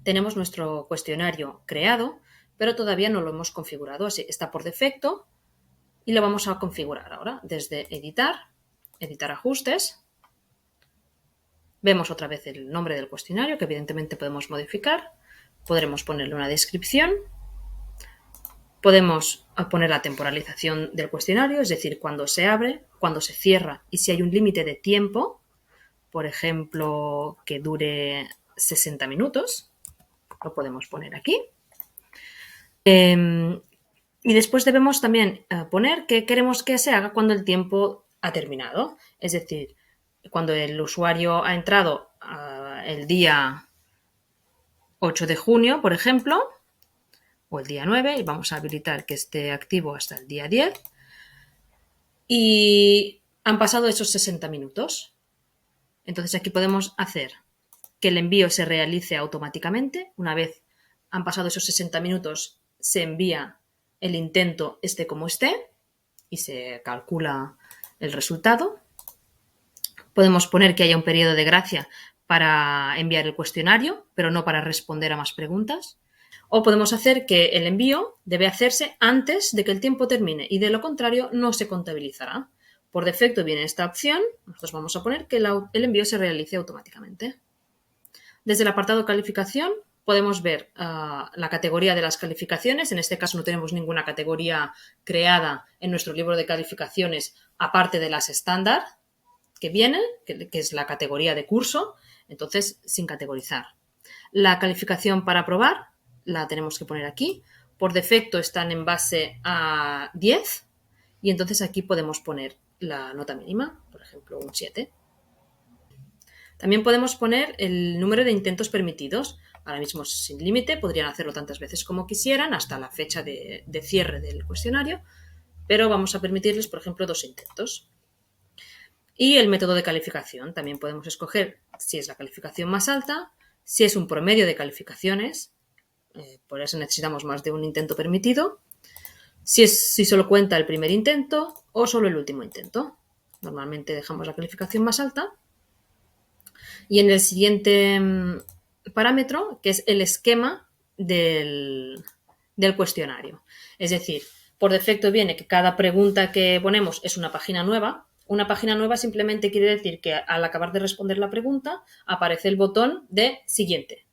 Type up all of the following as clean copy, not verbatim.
tenemos nuestro cuestionario creado, pero todavía no lo hemos configurado. Así está por defecto y lo vamos a configurar ahora desde editar, editar ajustes. Vemos otra vez el nombre del cuestionario, que evidentemente podemos modificar. Podremos ponerle una descripción. Podemos poner la temporalización del cuestionario, es decir, cuando se abre, cuando se cierra y si hay un límite de tiempo, por ejemplo, que dure 60 minutos. Lo podemos poner aquí. Y después debemos también poner que queremos que se haga cuando el tiempo ha terminado. Es decir, cuando el usuario ha entrado el día 8 de junio, por ejemplo, o el día 9, y vamos a habilitar que esté activo hasta el día 10, y han pasado esos 60 minutos. Entonces aquí podemos hacer que el envío se realice automáticamente. Una vez han pasado esos 60 minutos, se envía el intento esté como esté y se calcula el resultado. Podemos poner que haya un periodo de gracia para enviar el cuestionario, pero no para responder a más preguntas. O podemos hacer que el envío debe hacerse antes de que el tiempo termine y de lo contrario no se contabilizará. Por defecto viene esta opción. Nosotros vamos a poner que el envío se realice automáticamente. Desde el apartado calificación podemos ver la categoría de las calificaciones. En este caso no tenemos ninguna categoría creada en nuestro libro de calificaciones aparte de las estándar que vienen, que es la categoría de curso, entonces sin categorizar. La calificación para aprobar la tenemos que poner aquí. Por defecto están en base a 10 y entonces aquí podemos poner la nota mínima, por ejemplo un 7. También podemos poner el número de intentos permitidos. Ahora mismo sin límite, podrían hacerlo tantas veces como quisieran hasta la fecha de cierre del cuestionario, pero vamos a permitirles, por ejemplo, 2 intentos. Y el método de calificación. También podemos escoger si es la calificación más alta, si es un promedio de calificaciones, por eso necesitamos más de un intento permitido, si solo cuenta el primer intento o solo el último intento. Normalmente dejamos la calificación más alta. Y en el siguiente parámetro, que es el esquema del cuestionario. Es decir, por defecto viene que cada pregunta que ponemos es una página nueva. Una página nueva simplemente quiere decir que al acabar de responder la pregunta aparece el botón de siguiente.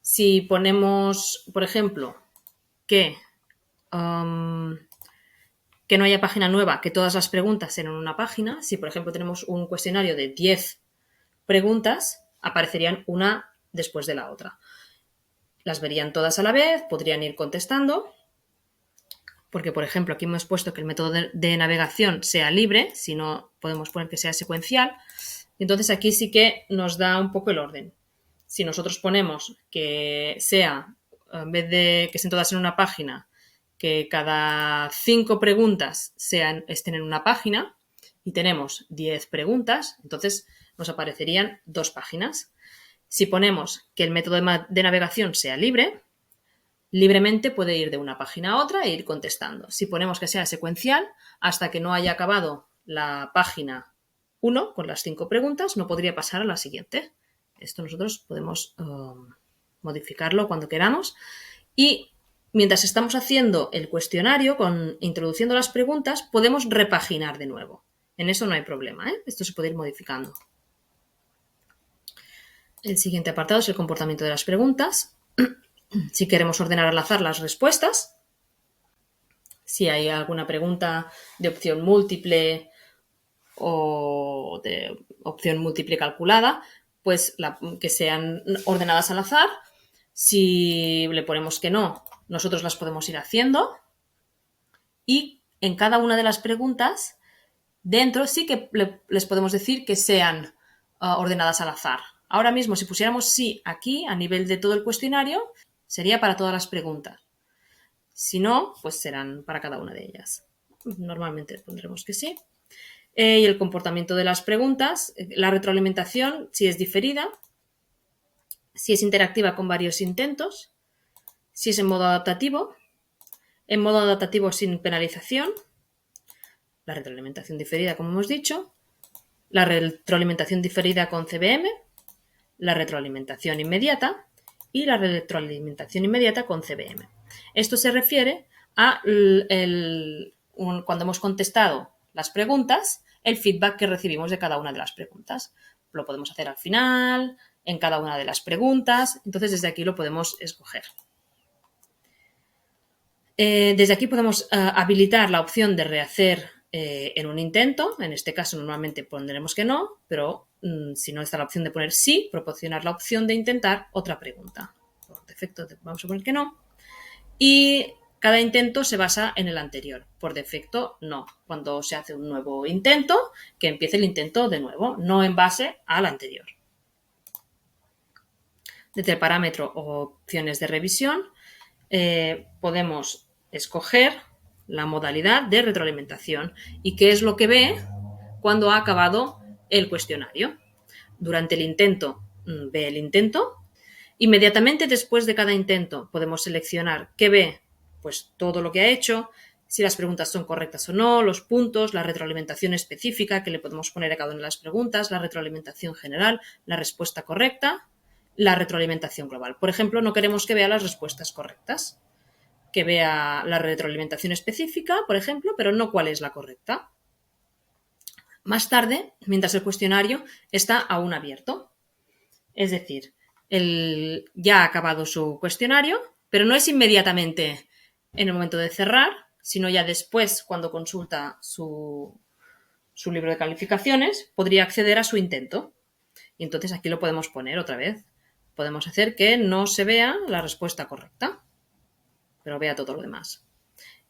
Si ponemos, por ejemplo, que no haya página nueva, que todas las preguntas sean en una página, si por ejemplo tenemos un cuestionario de 10 preguntas, aparecerían una después de la otra. Las verían todas a la vez, podrían ir contestando, porque por ejemplo aquí hemos puesto que el método de navegación sea libre, si no podemos poner que sea secuencial, y entonces aquí sí que nos da un poco el orden. Si nosotros ponemos que sea, en vez de que estén todas en una página, que cada 5 preguntas estén en una página y tenemos 10 preguntas, entonces nos aparecerían 2 páginas. Si ponemos que el método de navegación sea libre, libremente puede ir de una página a otra e ir contestando. Si ponemos que sea secuencial, hasta que no haya acabado la página 1 con las 5 preguntas, no podría pasar a la siguiente. Esto nosotros podemos modificarlo cuando queramos. Y mientras estamos haciendo el cuestionario, introduciendo las preguntas, podemos repaginar de nuevo. En eso no hay problema, ¿eh? Esto se puede ir modificando. El siguiente apartado es el comportamiento de las preguntas. Si queremos ordenar al azar las respuestas, si hay alguna pregunta de opción múltiple o de opción múltiple calculada, pues que sean ordenadas al azar. Si le ponemos que no, nosotros las podemos ir haciendo y en cada una de las preguntas dentro sí que les podemos decir que sean ordenadas al azar. Ahora mismo, si pusiéramos sí aquí, a nivel de todo el cuestionario, sería para todas las preguntas. Si no, pues serán para cada una de ellas. Normalmente pondremos que sí. Y el comportamiento de las preguntas, la retroalimentación, si es diferida, si es interactiva con varios intentos, si es en modo adaptativo sin penalización, la retroalimentación diferida, como hemos dicho, la retroalimentación diferida con CVM, la retroalimentación inmediata y la retroalimentación inmediata con CVM. Esto se refiere a cuando hemos contestado las preguntas, el feedback que recibimos de cada una de las preguntas. Lo podemos hacer al final, en cada una de las preguntas, entonces desde aquí lo podemos escoger. Desde aquí podemos habilitar la opción de rehacer en un intento. En este caso normalmente pondremos que no, pero si no está la opción de poner sí, proporcionar la opción de intentar otra pregunta. Por defecto vamos a poner que no. Y cada intento se basa en el anterior. Por defecto, no. Cuando se hace un nuevo intento, que empiece el intento de nuevo, no en base al anterior. Desde el parámetro o opciones de revisión, podemos escoger la modalidad de retroalimentación y qué es lo que ve cuando ha acabado el cuestionario. Durante el intento, ve el intento. Inmediatamente después de cada intento podemos seleccionar qué ve, pues todo lo que ha hecho, si las preguntas son correctas o no, los puntos, la retroalimentación específica que le podemos poner a cada una de las preguntas, la retroalimentación general, la respuesta correcta, la retroalimentación global. Por ejemplo, no queremos que vea las respuestas correctas, que vea la retroalimentación específica, por ejemplo, pero no cuál es la correcta. Más tarde, mientras el cuestionario está aún abierto, es decir, él ya ha acabado su cuestionario, pero no es inmediatamente en el momento de cerrar, sino ya después, cuando consulta su libro de calificaciones, podría acceder a su intento. Y entonces aquí lo podemos poner otra vez. Podemos hacer que no se vea la respuesta correcta, pero vea todo lo demás.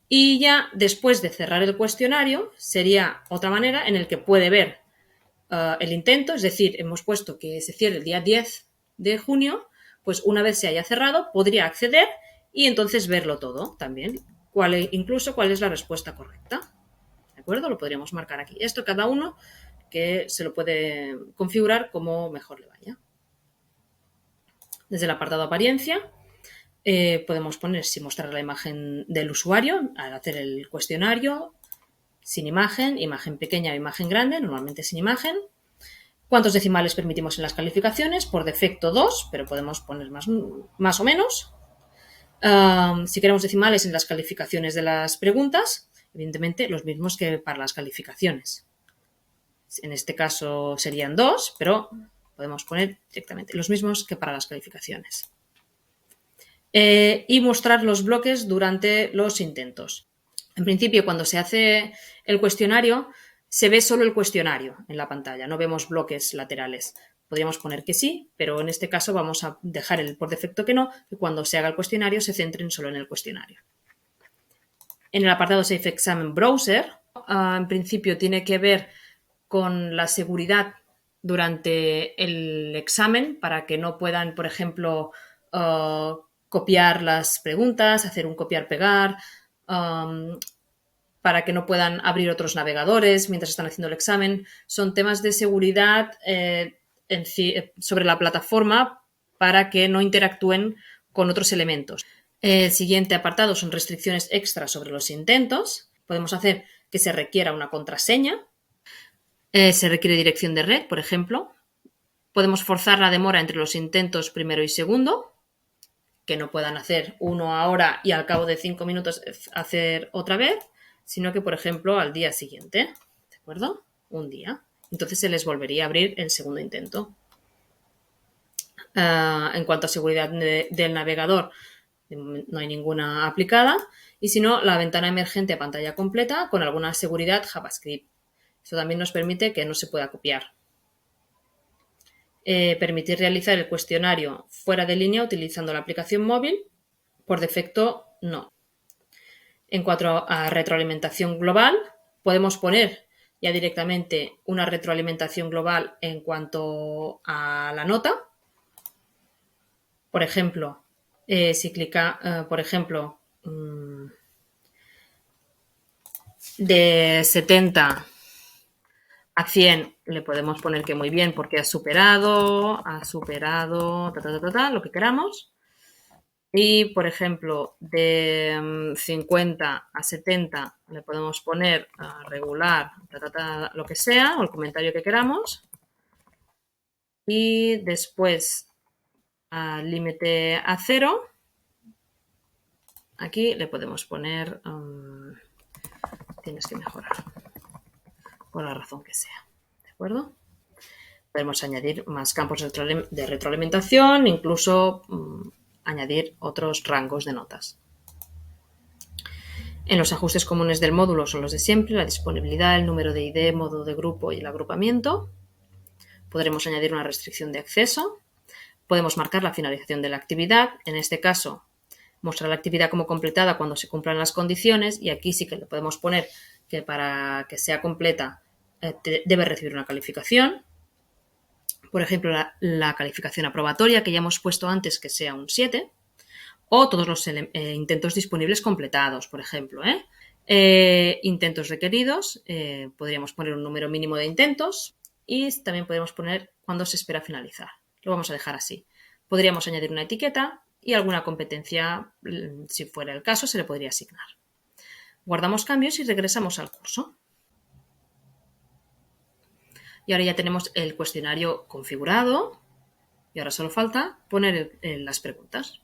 Y ya después de cerrar el cuestionario, sería otra manera en el que puede ver el intento, es decir, hemos puesto que se cierre el día 10 de junio, pues una vez se haya cerrado, podría acceder y entonces verlo todo también, incluso cuál es la respuesta correcta. ¿De acuerdo? Lo podríamos marcar aquí. Esto cada uno que se lo puede configurar como mejor le vaya. Desde el apartado apariencia, podemos poner si mostrar la imagen del usuario al hacer el cuestionario, sin imagen, imagen pequeña o imagen grande, normalmente sin imagen. ¿Cuántos decimales permitimos en las calificaciones? Por defecto 2, pero podemos poner más o menos. Si queremos decimales en las calificaciones de las preguntas, evidentemente los mismos que para las calificaciones. En este caso serían 2, pero podemos poner directamente los mismos que para las calificaciones. Y mostrar los bloques durante los intentos. En principio, cuando se hace el cuestionario, se ve solo el cuestionario en la pantalla, no vemos bloques laterales. Podríamos poner que sí, pero en este caso vamos a dejar por defecto que no, que cuando se haga el cuestionario se centren solo en el cuestionario. En el apartado Safe Exam Browser, en principio tiene que ver con la seguridad durante el examen para que no puedan, por ejemplo, copiar las preguntas, hacer un copiar-pegar, para que no puedan abrir otros navegadores mientras están haciendo el examen. Son temas de seguridad sobre la plataforma para que no interactúen con otros elementos. El siguiente apartado son restricciones extras sobre los intentos. Podemos hacer que se requiera una contraseña. Se requiere dirección de red, por ejemplo. Podemos forzar la demora entre los intentos primero y segundo, que no puedan hacer uno ahora y al cabo de 5 minutos hacer otra vez, sino que, por ejemplo, al día siguiente, ¿de acuerdo? Un día. Entonces se les volvería a abrir el segundo intento. En cuanto a seguridad del navegador, no hay ninguna aplicada. Y si no, la ventana emergente a pantalla completa con alguna seguridad JavaScript. Esto también nos permite que no se pueda copiar. Permitir realizar el cuestionario fuera de línea utilizando la aplicación móvil. Por defecto, no. En cuanto a retroalimentación global, podemos poner ya directamente una retroalimentación global en cuanto a la nota. Por ejemplo, si clica, por ejemplo, de 70 a 100 le podemos poner que muy bien porque ha superado, lo que queramos. Y, por ejemplo, de 50 a 70 le podemos poner regular, lo que sea, o el comentario que queramos. Y después al límite a 0. Aquí le podemos poner, tienes que mejorar, por la razón que sea, ¿de acuerdo? Podemos añadir más campos de retroalimentación, incluso añadir otros rangos de notas. En los ajustes comunes del módulo son los de siempre: la disponibilidad, el número de ID, modo de grupo y el agrupamiento. Podremos añadir una restricción de acceso. Podemos marcar la finalización de la actividad. En este caso, mostrar la actividad como completada cuando se cumplan las condiciones, y aquí sí que le podemos poner que para que sea completa debe recibir una calificación. Por ejemplo, la calificación aprobatoria, que ya hemos puesto antes que sea un 7, o todos los intentos disponibles completados, por ejemplo. Intentos requeridos, podríamos poner un número mínimo de intentos, y también podemos poner cuándo se espera finalizar. Lo vamos a dejar así. Podríamos añadir una etiqueta y alguna competencia, si fuera el caso, se le podría asignar. Guardamos cambios y regresamos al curso. Y ahora ya tenemos el cuestionario configurado y ahora solo falta poner las preguntas.